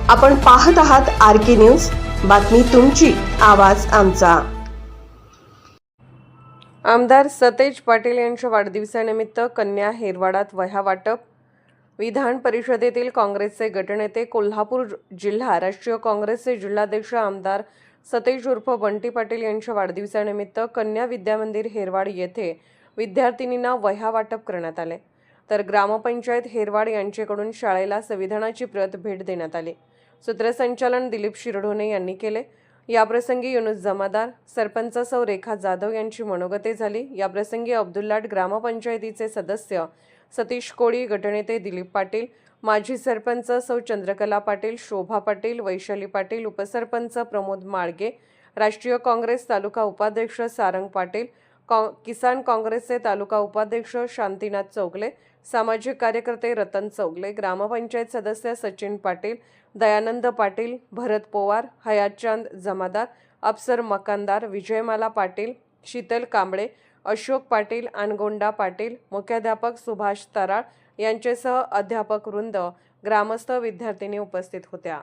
आपण पाहत आहात RK न्यूज, बातमी तुमची, आवाज आमचा। आमदार सतेज पाटील यांच्या वाढदिवसानिमित्त कन्या हेरवाडात वह्या वाटप। विधान परिषदेतील काँग्रेसचे गटनेते, कोल्हापूर जिल्हा राष्ट्रीय काँग्रेसचे जिल्हाध्यक्ष आमदार सतेज उर्फ बंटी पाटील यांच्या वाढदिवसानिमित्त कन्या विद्यामंदिर हेरवाड येथे विद्यार्थिनींना वह्या वाटप करण्यात आले। तर ग्रामपंचायत हेरवाड यांच्याकडून शाळेला संविधानाची प्रत भेट देण्यात आली। सूत्रसंचालन दिलीप शिरढोणे यांनी केले। याप्रसंगी युनुस जमादार, सरपंच सौ रेखा जाधव यांची मनोगते झाली। याप्रसंगी अब्दुल्लाट ग्रामपंचायतीचे सदस्य सतीश कोळी, गटनेते दिलीप पाटील, माजी सरपंच सौ चंद्रकला पाटील, शोभा पाटील, वैशाली पाटील, उपसरपंच प्रमोद माळगे, राष्ट्रीय काँग्रेस तालुका उपाध्यक्ष सारंग पाटील, किसान काँग्रेसचे तालुका उपाध्यक्ष शांतीनाथ चौगले, सामाजिक कार्यकर्ते रतन चौगले, ग्रामपंचायत सदस्य सचिन पाटील, दयानंद पाटील, भरत पवार, हयातचांद जमादार, अफसर मकानदार, विजयमाला पाटील, शीतल कांबळे, अशोक पाटील, अनगोंडा पाटील, मुख्याध्यापक सुभाष तराळ यांच्यासह अध्यापक वृंद, ग्रामस्थ, विद्यार्थिनी उपस्थित होत्या।